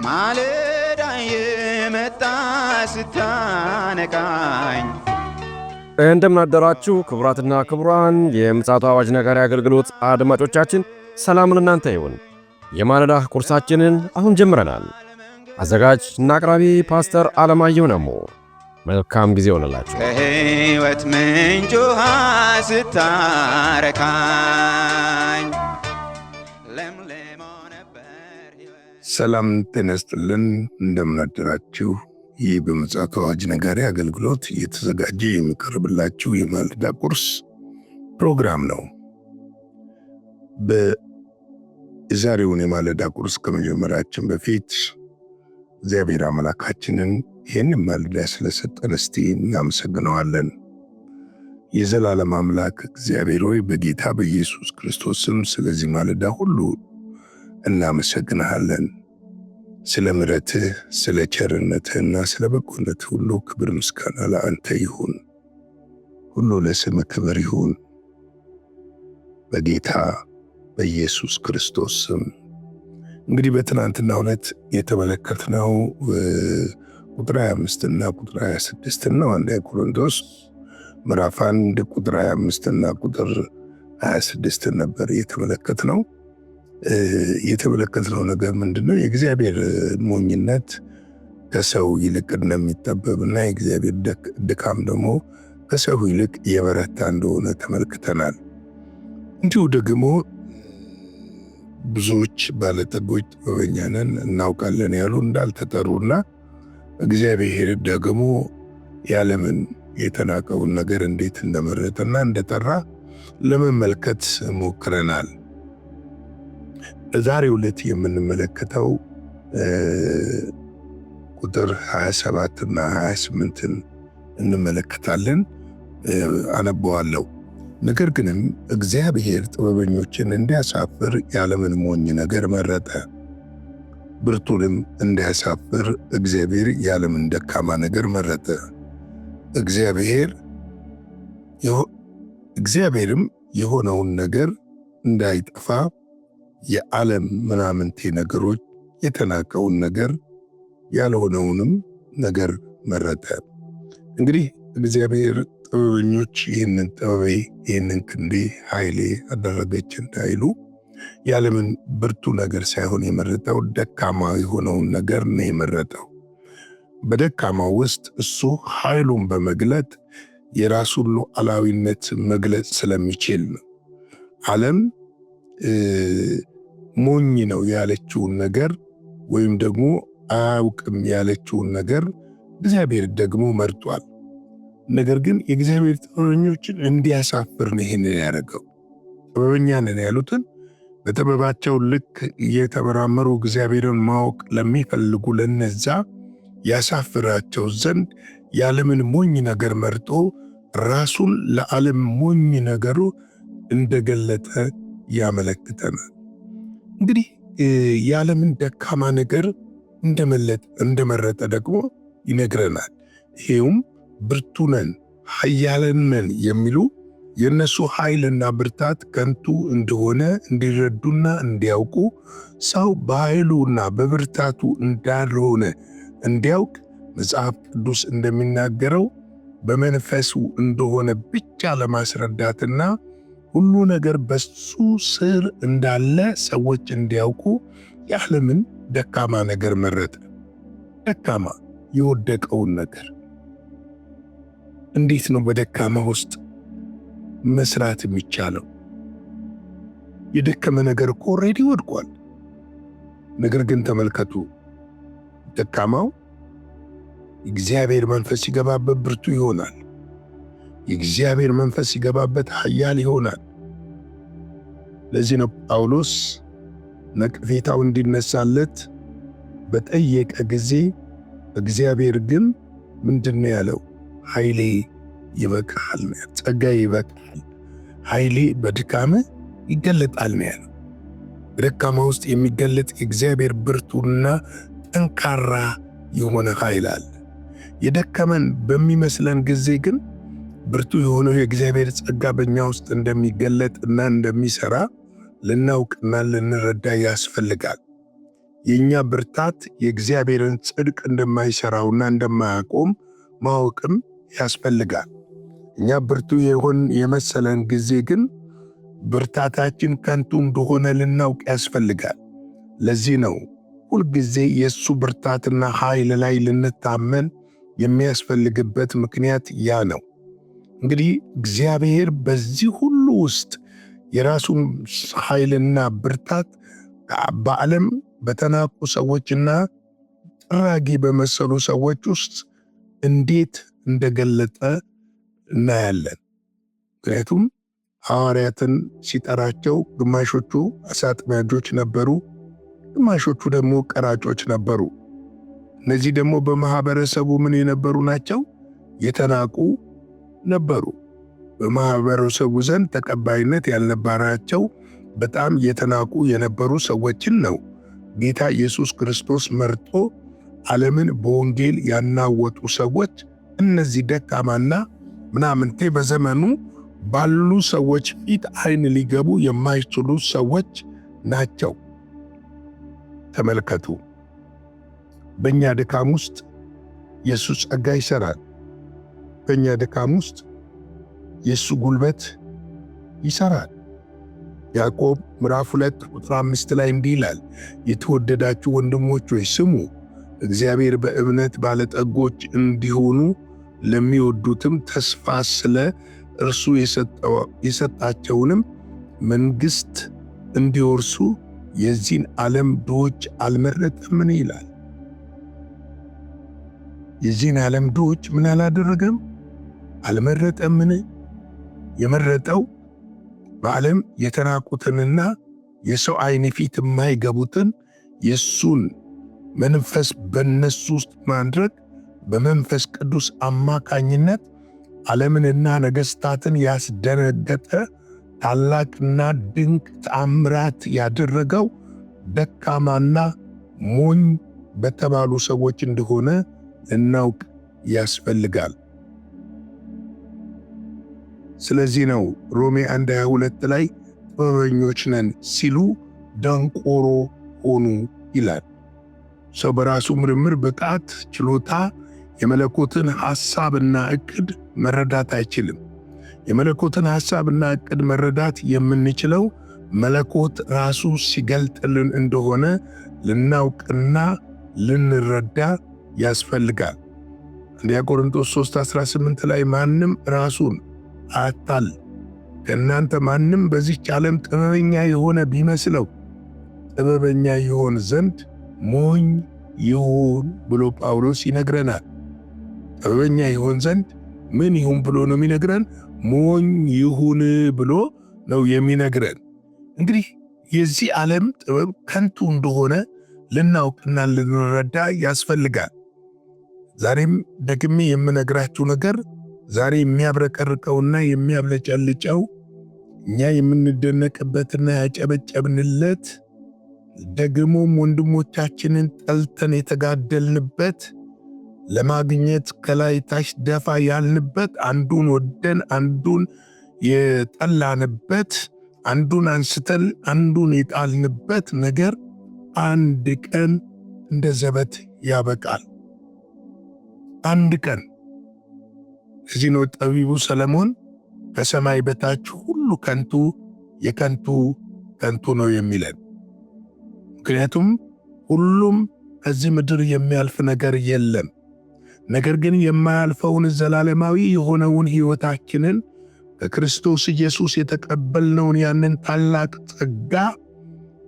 ማለዳ የመጣ ስታነቃኝ እንደምን አደራችሁ ክቡራትና ክቡራን የምፅዓቱ አዋጅ ነጋሪ አገልግሎት አድማጮቻችን፣ ሰላም ለእናንተ ይሁን። የማለዳ ቁርሳችንን አሁን ጀምረናል። አዘጋጅ እና አቅራቢ ፓስተር አለማየሁ ነሞ። መልካም ጊዜ ይሆንላችሁ። ከሕይወት ምንጭ ውሃ ስታረካኝ ለምልሞ ነበር ሕይወት። ሰላም ጤና ይስጥልን። እንደምን አደራችሁ። ይህ በምፅዓቱ አዋጅ ነጋሪ አገልግሎት እየተዘጋጀ የሚቀርብላችሁ የማለዳ ቁርስ ፕሮግራም ነው። በዛሬውን የማለዳ ቁርስ ከመጀመራችን በፊት እግዚአብሔር አምላካችንን ይህን ማለዳ ስለሰጠን እስቲ እናመሰግነዋለን። የዘላለም አምላክ እግዚአብሔር ሆይ በጌታ በኢየሱስ ክርስቶስ ስም ስለዚህ ማለዳ ሁሉ እናመሰግንሃለን። ስለ ምሕረትህ፣ ስለ ቸርነትህና ስለ በጎነትህ ሁሉ ክብር ምስጋና ለአንተ ይሁን። ሁሉ ለስም ክብር ይሁን በጌታ በኢየሱስ ክርስቶስ ስም። እንግዲህ በትናንትናው ዕለት የተመለከትነው ቁጥር 25 እና ቁጥር 26 ነው። አንደኛ ቆሮንቶስ ምዕራፍ 1 ቁጥር 25 እና ቁጥር 26 ነበር የተመለከትነው። የተመለከትነው ነገር ምንድነው? የእግዚአብሔር ሞኝነት ከሰው ይልቅ እንደሚጠበብና የእግዚአብሔር ድካም ደግሞ ከሰው ይልቅ የበረታ እንደሆነ ተመልክተናል። እንዲሁ ደግሞ ብዙዎች ባለጠጎች ጥበበኛ ነን እናውቃለን ያሉ እንዳልተጠሩና እግዚአብሔር ደግሞ የዓለምን የተናቀውን ነገር እንዴት እንደመረጠና እንደጠራ ለመመልከት ሞክረናል። ዛሬው ዕለት የምንመለከተው ቁጥር 27 እና 28ን እንመለከታለን። አነበዋለሁ። ነገር ግንም እግዚአብሔር ጥበበኞችን እንዲያሳፍር የዓለምን ሞኝ ነገር መረጠ፣ ብርቱንም እንዲያሳፍር እግዚአብሔር የዓለምን ደካማ ነገር መረጠ። እግዚአብሔርም የሆነውን ነገር እንዳይጠፋ የዓለም ምናምንቴ ነገሮች የተናቀውን ነገር ያልሆነውንም ነገር መረጠ። እንግዲህ እግዚአብሔር ጥበበኞች ይህንን ጥበቤ ይህንን ክንዴ ኃይሌ አደረገች እንዳይሉ የዓለምን ብርቱ ነገር ሳይሆን የመረጠው ደካማ የሆነውን ነገር ነው የመረጠው። በደካማው ውስጥ እሱ ኃይሉን በመግለጥ የራሱን ሉዓላዊነት መግለጽ ስለሚችል ነው። ዓለም ሞኝ ነው ያለችውን ነገር ወይም ደግሞ አያውቅም ያለችውን ነገር እግዚአብሔር ደግሞ መርጧል። ነገር ግን የእግዚአብሔር ጥበበኞችን እንዲያሳፍር ነው ይህንን ያደረገው። ጥበበኛ ነን ያሉትን በጥበባቸው ልክ እየተመራመሩ እግዚአብሔርን ማወቅ ለሚፈልጉ ለነዛ ያሳፍራቸው ዘንድ የዓለምን ሞኝ ነገር መርጦ ራሱን ለዓለም ሞኝ ነገሩ እንደገለጠ ያመለክተናል። እንግዲህ የዓለምን ደካማ ነገር እንደመረጠ ደግሞ ይነግረናል። ይሄውም ብርቱ ነን ኃያላን ነን የሚሉ የነሱ ኃይልና ብርታት ከንቱ እንደሆነ እንዲረዱና እንዲያውቁ ሰው በኃይሉና በብርታቱ እንዳልሆነ እንዲያውቅ መጽሐፍ ቅዱስ እንደሚናገረው በመንፈሱ እንደሆነ ብቻ ለማስረዳትና ሁሉ ነገር በሱ ስር እንዳለ ሰዎች እንዲያውቁ የዓለምን ደካማ ነገር መረጠ። ደካማ የወደቀውን ነገር እንዴት ነው በደካማ ውስጥ መስራት የሚቻለው? የደከመ ነገር እኮ ኦልሬዲ ወድቋል። ነገር ግን ተመልከቱ፣ ደካማው የእግዚአብሔር መንፈስ ሲገባበት ብርቱ ይሆናል። የእግዚአብሔር መንፈስ ሲገባበት ኃያል ይሆናል። ለዚህ ነው ጳውሎስ ነቀፌታው እንዲነሳለት በጠየቀ ጊዜ እግዚአብሔር ግን ምንድነው ያለው? ኃይሌ ይበቃል ነው ያለው። ጸጋዬ ይበቃል፣ ኃይሌ በድካም ይገለጣል ነው ያለው። በደካማ ውስጥ የሚገለጥ የእግዚአብሔር ብርቱና ጠንካራ የሆነ ኃይል አለ። የደከመን በሚመስለን ጊዜ ግን ብርቱ የሆነው የእግዚአብሔር ጸጋ በእኛ ውስጥ እንደሚገለጥ እና እንደሚሰራ ልናውቅና ልንረዳ ያስፈልጋል። የኛ ብርታት የእግዚአብሔርን ጽድቅ እንደማይሰራውና እንደማያቆም ማወቅም ያስፈልጋል። እኛ ብርቱ የመሰለን ጊዜ ግን ብርታታችን ከንቱ እንደሆነ ልናውቅ ያስፈልጋል። ለዚህ ነው ሁልጊዜ የእሱ ብርታትና ኃይል ላይ ልንታመን የሚያስፈልግበት ምክንያት ያ ነው። እንግዲህ እግዚአብሔር በዚህ ሁሉ ውስጥ የራሱን ኃይልና ብርታት በዓለም በተናቁ ሰዎችና ጠራጊ በመሰሉ ሰዎች ውስጥ እንዴት እንደገለጠ እናያለን። ምክንያቱም ሐዋርያትን ሲጠራቸው ግማሾቹ ዓሣ አጥማጆች ነበሩ፣ ግማሾቹ ደግሞ ቀራጮች ነበሩ። እነዚህ ደግሞ በማህበረሰቡ ምን የነበሩ ናቸው? የተናቁ ነበሩ። በማህበረሰቡ ዘንድ ተቀባይነት ያልነበራቸው በጣም የተናቁ የነበሩ ሰዎችን ነው ጌታ ኢየሱስ ክርስቶስ መርጦ ዓለምን በወንጌል ያናወጡ ሰዎች እነዚህ ደካማና ምናምንቴ በዘመኑ ባሉ ሰዎች ፊት ዓይን ሊገቡ የማይችሉ ሰዎች ናቸው። ተመልከቱ። በእኛ ድካም ውስጥ የእሱ ጸጋ ይሠራል። በእኛ ድካም ውስጥ የእሱ ጉልበት ይሠራል። ያዕቆብ ምዕራፍ 2 ቁጥር 5 ላይ እንዲህ ይላል፣ የተወደዳችሁ ወንድሞች ሆይ ስሙ፣ እግዚአብሔር በእምነት ባለጠጎች እንዲሆኑ ለሚወዱትም ተስፋ ስለ እርሱ የሰጣቸውንም መንግሥት እንዲወርሱ የዚህን ዓለም ድሆች አልመረጠምን ይላል። የዚህን ዓለም ድሆች ምን አላደረገም? አልመረጠምን? የመረጠው በዓለም የተናቁትንና የሰው ዓይን ፊት የማይገቡትን የሱን መንፈስ በነሱ ውስጥ ማድረግ በመንፈስ ቅዱስ አማካኝነት ዓለምንና ነገሥታትን ያስደነገጠ ታላቅና ድንቅ ተአምራት ያደረገው ደካማና ሞኝ በተባሉ ሰዎች እንደሆነ ልናውቅ ያስፈልጋል። ስለዚህ ነው ሮሜ 1:22 ላይ ጥበበኞች ነን ሲሉ ደንቆሮ ሆኑ ይላል። ሰው በራሱ ምርምር፣ ብቃት፣ ችሎታ የመለኮትን ሐሳብና ዕቅድ መረዳት አይችልም። የመለኮትን ሐሳብና ዕቅድ መረዳት የምንችለው መለኮት ራሱ ሲገልጥልን እንደሆነ ልናውቅና ልንረዳ ያስፈልጋል። አንደኛ ቆሮንቶስ 3:18 ላይ ማንም ራሱን አያታል፣ ከእናንተ ማንም በዚህች ዓለም ጥበበኛ የሆነ ቢመስለው ጥበበኛ ይሆን ዘንድ ሞኝ ይሁን ብሎ ጳውሎስ ይነግረናል። ጥበበኛ ይሆን ዘንድ ምን ይሁን ብሎ ነው የሚነግረን? ሞኝ ይሁን ብሎ ነው የሚነግረን። እንግዲህ የዚህ ዓለም ጥበብ ከንቱ እንደሆነ ልናውቅና ልንረዳ ያስፈልጋል። ዛሬም ደግሜ የምነግራችሁ ነገር ዛሬ የሚያብረቀርቀውና የሚያብለጨልጨው እኛ የምንደነቅበትና ያጨበጨብንለት ደግሞም ወንድሞቻችንን ጠልተን የተጋደልንበት ለማግኘት ከላይ ታች ደፋ ያልንበት አንዱን ወደን አንዱን የጠላንበት አንዱን አንስተን አንዱን የጣልንበት ነገር አንድ ቀን እንደ ዘበት ያበቃል። አንድ ቀን። እዚህ ነው ጠቢቡ ሰለሞን ከሰማይ በታች ሁሉ ከንቱ የከንቱ ከንቱ ነው የሚለን። ምክንያቱም ሁሉም ከዚህ ምድር የሚያልፍ ነገር የለም። ነገር ግን የማያልፈውን ዘላለማዊ የሆነውን ሕይወታችንን ከክርስቶስ ኢየሱስ የተቀበልነውን ያንን ታላቅ ጸጋ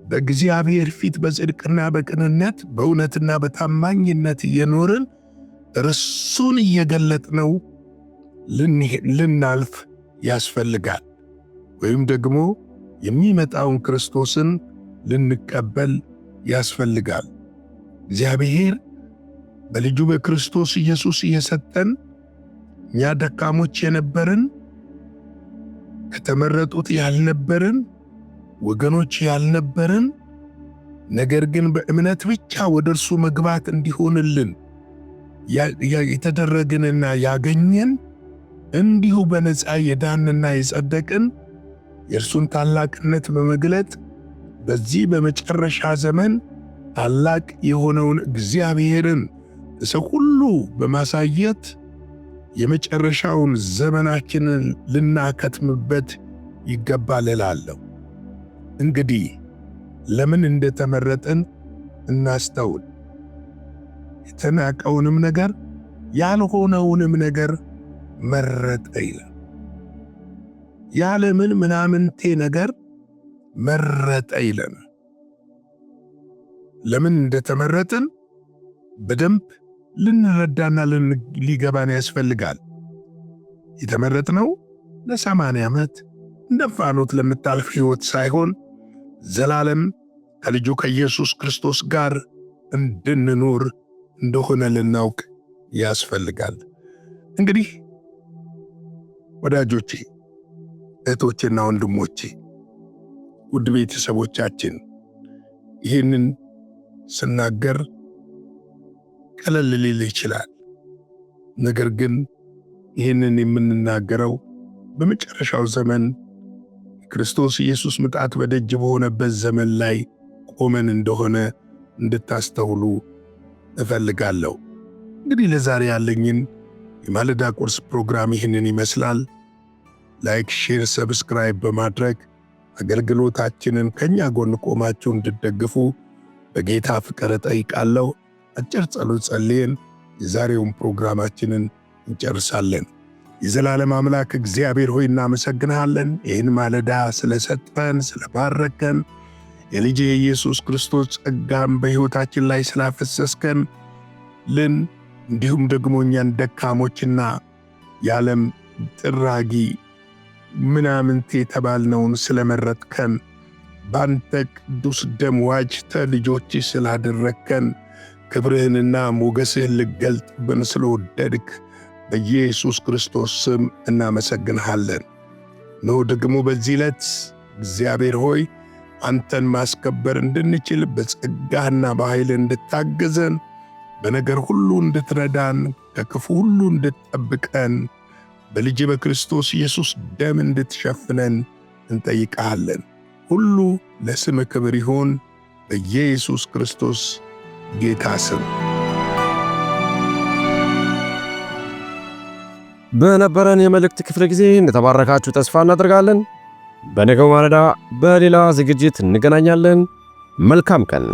በእግዚአብሔር ፊት በጽድቅና በቅንነት በእውነትና በታማኝነት እየኖርን እርሱን እየገለጥነው ልናልፍ ያስፈልጋል። ወይም ደግሞ የሚመጣውን ክርስቶስን ልንቀበል ያስፈልጋል። እግዚአብሔር በልጁ በክርስቶስ ኢየሱስ እየሰጠን እኛ ደካሞች የነበርን ከተመረጡት ያልነበርን ወገኖች ያልነበርን ነገር ግን በእምነት ብቻ ወደ እርሱ መግባት እንዲሆንልን የተደረግንና ያገኘን እንዲሁ በነፃ የዳንና የጸደቅን የእርሱን ታላቅነት በመግለጥ በዚህ በመጨረሻ ዘመን ታላቅ የሆነውን እግዚአብሔርን ለሰው ሁሉ በማሳየት የመጨረሻውን ዘመናችንን ልናከትምበት ይገባል እላለሁ። እንግዲህ ለምን እንደተመረጥን እናስተውል። የተናቀውንም ነገር ያልሆነውንም ነገር መረጠ ይላል። ያለምን ምናምንቴ ነገር መረጠ ይለናል። ለምን እንደተመረጥን በደንብ ልንረዳና ሊገባን ያስፈልጋል። የተመረጥነው ለ80 ዓመት እንደ ፋኖት ለምታልፍ ሕይወት ሳይሆን ዘላለም ከልጁ ከኢየሱስ ክርስቶስ ጋር እንድንኖር እንደሆነ ልናውቅ ያስፈልጋል። እንግዲህ ወዳጆቼ፣ እህቶቼና ወንድሞቼ፣ ውድ ቤተሰቦቻችን ይህንን ስናገር ቀለል ሊል ይችላል። ነገር ግን ይህንን የምንናገረው በመጨረሻው ዘመን ክርስቶስ ኢየሱስ ምጣት በደጅ በሆነበት ዘመን ላይ ቆመን እንደሆነ እንድታስተውሉ እፈልጋለሁ። እንግዲህ ለዛሬ ያለኝን የማለዳ ቁርስ ፕሮግራም ይህንን ይመስላል። ላይክ፣ ሼር፣ ሰብስክራይብ በማድረግ አገልግሎታችንን ከኛ ጎን ቆማችሁ እንድትደግፉ በጌታ ፍቅር እጠይቃለሁ። አጭር ጸሎት ጸልየን የዛሬውን ፕሮግራማችንን እንጨርሳለን። የዘላለም አምላክ እግዚአብሔር ሆይ እናመሰግንሃለን። ይህን ማለዳ ስለሰጠን፣ ስለባረከን፣ የልጅ የኢየሱስ ክርስቶስ ጸጋም በሕይወታችን ላይ ስላፈሰስከን እንዲሁም ደግሞ እኛን ደካሞችና የዓለም ጥራጊ ምናምንቴ የተባልነውን ስለመረጥከን ባንተ ቅዱስ ደም ዋጅተህ ልጆች ስላደረግከን ክብርህንና ሞገስህን ልገልጥብን ስለወደድክ በኢየሱስ ክርስቶስ ስም እናመሰግንሃለን። ነው ደግሞ በዚህ ዕለት እግዚአብሔር ሆይ አንተን ማስከበር እንድንችል በጸጋህና በኃይል እንድታገዘን፣ በነገር ሁሉ እንድትረዳን፣ ከክፉ ሁሉ እንድትጠብቀን፣ በልጅ በክርስቶስ ኢየሱስ ደም እንድትሸፍነን እንጠይቃለን። ሁሉ ለስም ክብር ይሁን በኢየሱስ ክርስቶስ ጌታ ስም። በነበረን የመልእክት ክፍለ ጊዜ እንደተባረካችሁ ተስፋ እናደርጋለን። በነገው ማለዳ በሌላ ዝግጅት እንገናኛለን። መልካም ቀን።